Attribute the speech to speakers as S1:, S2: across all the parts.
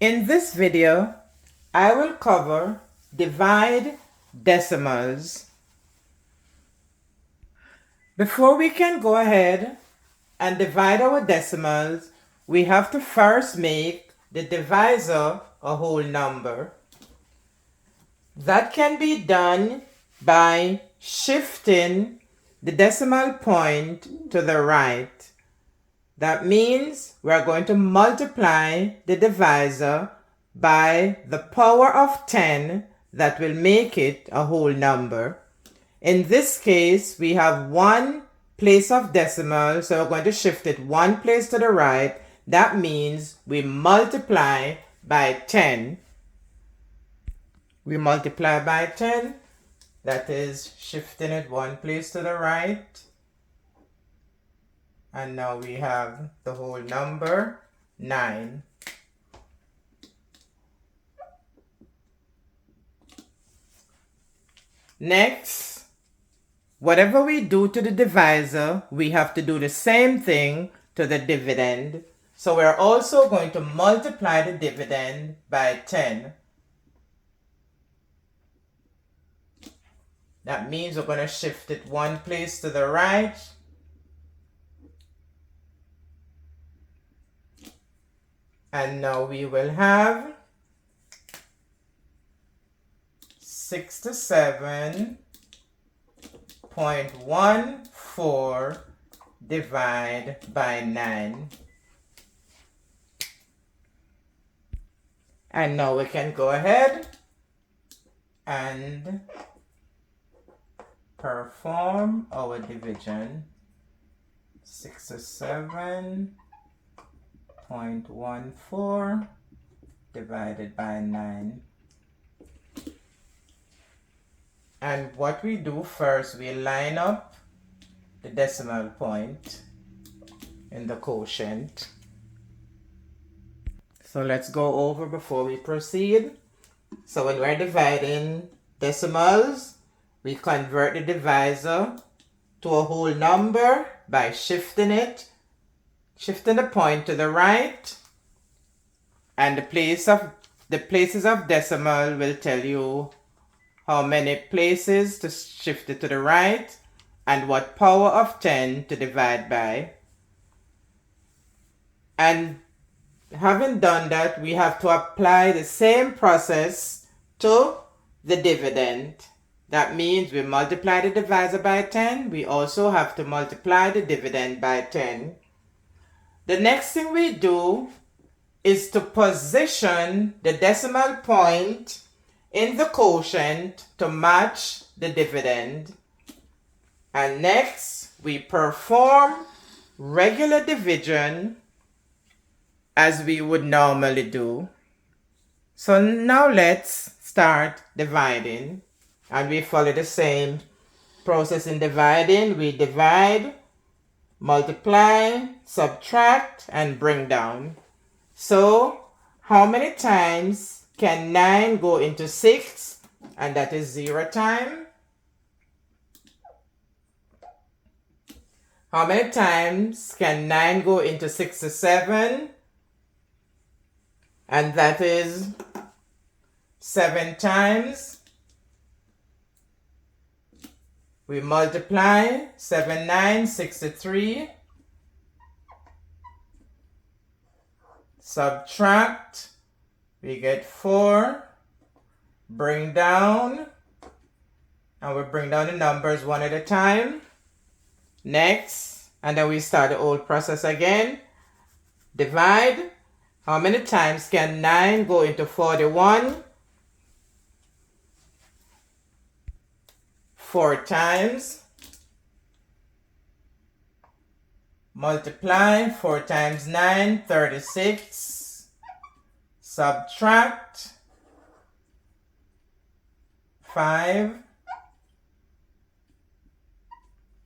S1: In this video, I will cover divide decimals. Before we can go ahead and divide our decimals, we have to first make the divisor a whole number. That can be done by shifting the decimal point to the right. That means we're going to multiply the divisor by the power of 10 that will make it a whole number. In this case, we have one place of decimal, so we're going to shift it one place to the right. That means we multiply by 10. We multiply by 10, that is shifting it one place to the right. And now we have the whole number, 9. Next, whatever we do to the divisor, we have to do the same thing to the dividend. So we're also going to multiply the dividend by 10. That means we're going to shift it one place to the right. And now we will have 67.14 divide by 9. And now we can go ahead and perform our division. 67.14 divided by 9. And what we do first, we line up the decimal point in the quotient. So let's go over before we proceed. So when we're dividing decimals, we convert the divisor to a whole number by shifting the point to the right, and the places of decimal will tell you how many places to shift it to the right and what power of 10 to divide by. And having done that, we have to apply the same process to the dividend. That means we multiply the divisor by 10. We also have to multiply the dividend by 10. The next thing we do is to position the decimal point in the quotient to match the dividend. And next, we perform regular division as we would normally do. So now let's start dividing. And we follow the same process in dividing. We divide, multiply, subtract, and bring down. So how many times can 9 go into 6? And that is 0 time. How many times can 9 go into 67? And that is 7 times. We multiply, 7, 9, 63. Subtract, we get 4. Bring down, and we bring down the numbers one at a time. Next, and then we start the old process again. Divide. How many times can 9 go into 41? 4 times. Multiply, 4 times 9, 36. Subtract, 5.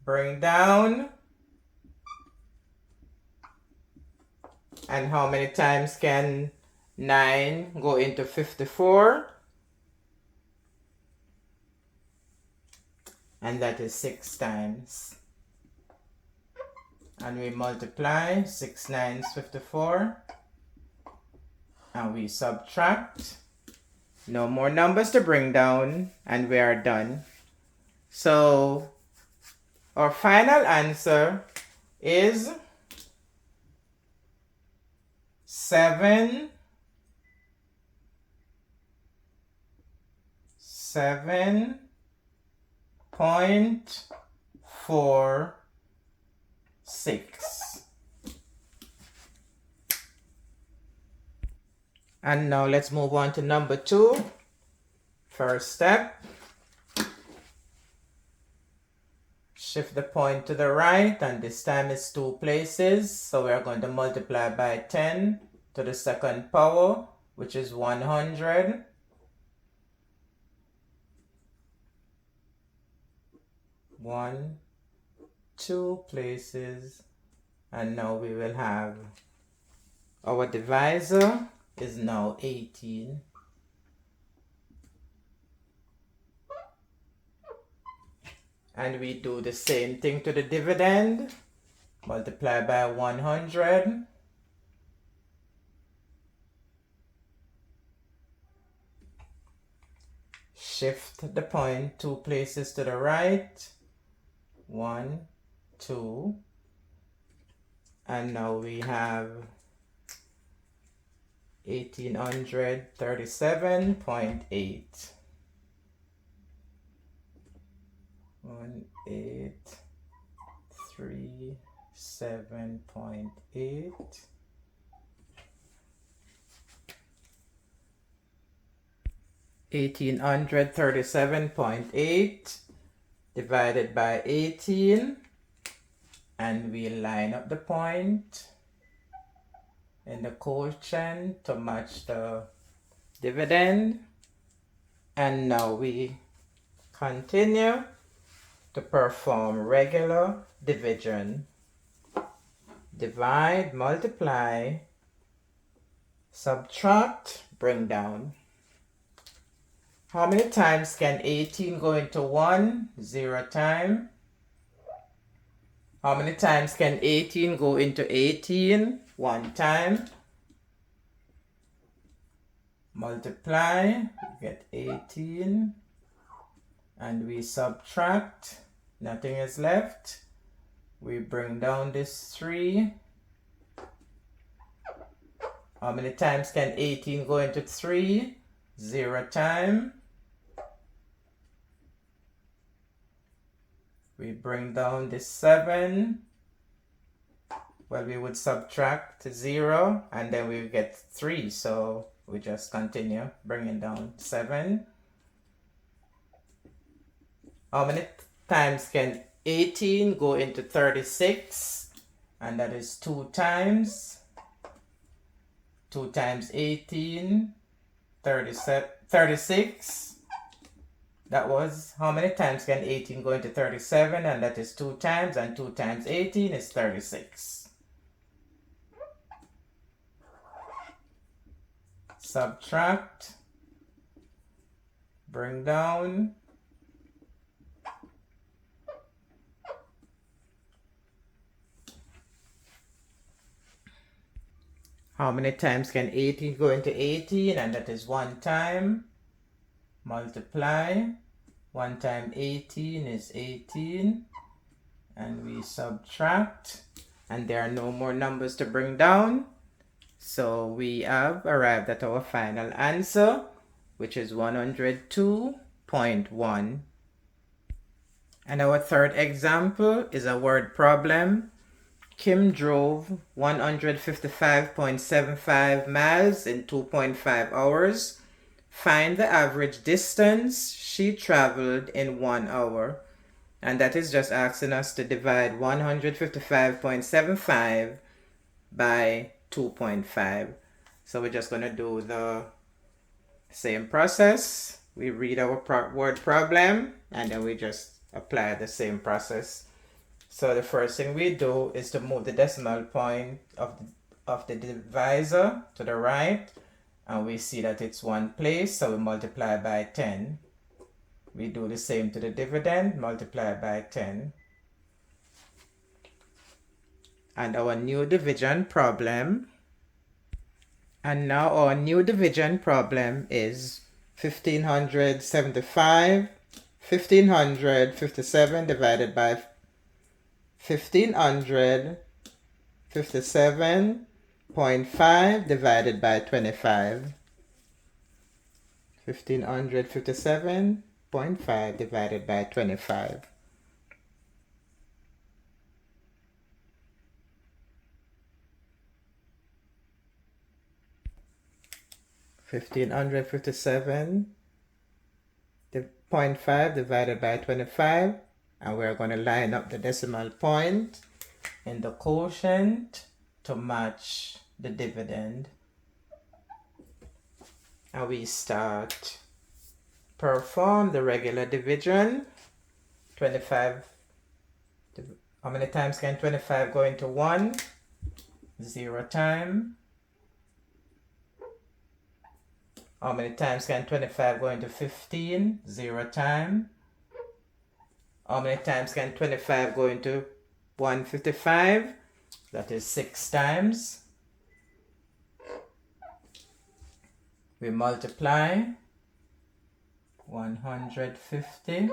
S1: Bring down. And how many times can 9 go into 54? And that is 6 times. And we multiply, 6 9s 54. and we subtract. No more numbers to bring down, and we are done. So our final answer is 7.46. And now let's move on to number 2. First step, shift the point to the right, and this time it's 2 places. So we are going to multiply by 10 to the second power, which is 100. One, 2 places, and now we will have our divisor is now 18. And we do the same thing to the dividend. Multiply by 100. Shift the point 2 places to the right. 1, 2. And now we have 1837.8. 1837.8. 1837.8 divided by 18, and we line up the point in the quotient to match the dividend. And now we continue to perform regular division. Divide, multiply, subtract, bring down. How many times can 18 go into 1? 0 time. How many times can 18 go into 18? 1 time. Multiply, we get 18. And we subtract, nothing is left. We bring down this 3. How many times can 18 go into 3? 0 time. We bring down this 7. Well, we would subtract 0 and then we get 3. So we just continue bringing down 7. How many times can 18 go into 36? And that is 2 times. 2 times 18, 36. That was, how many times can 18 go into 37? And that is 2 times, and 2 times 18 is 36. Subtract, bring down. How many times can 18 go into 18? And that is 1 time. Multiply. 1 times 18 is 18. And we subtract. And there are no more numbers to bring down. So we have arrived at our final answer, which is 102.1. And our third example is a word problem. Kim drove 155.75 miles in 2.5 hours. Find the average distance she traveled in 1 hour. And that is just asking us to divide 155.75 by 2.5. So we're just going to do the same process. We read our word problem and then we just apply the same process. So the first thing we do is to move the decimal point of the divisor to the right, and we see that it's 1 place, so we multiply by 10. We do the same to the dividend, multiply by 10. And our new division problem, And now our new division problem is 1557 divided by 1557.5 divided by 25. 1557.5 divided by 25. 1557.5 divided by 25, and we're going to line up the decimal point in the quotient to match the dividend. And we start. Perform the regular division. 25. How many times can 25 go into 1? 0 time. How many times can 25 go into 15? 0 time. How many times can 25 go into 155? That is 6 times. We multiply 150,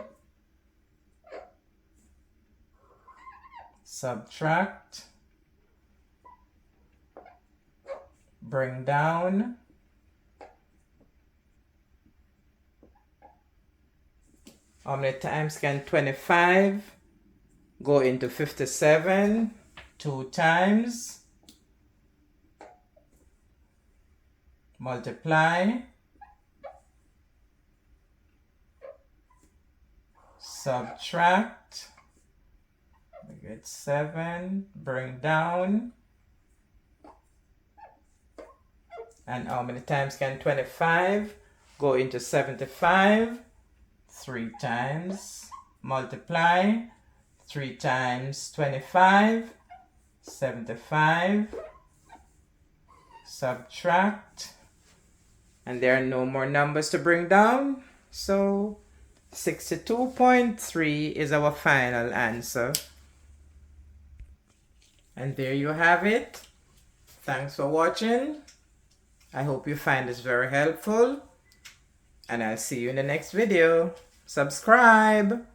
S1: subtract, bring down, how many times can 25 go into 57? 2 times. Multiply, subtract, we get 7, bring down, and how many times can 25 go into 75? 3 times. Multiply, 3 times 25, 75, subtract, and there are no more numbers to bring down, so 62.3 is our final answer. And there you have it. Thanks for watching. I hope you find this very helpful, and I'll see you in the next video. Subscribe.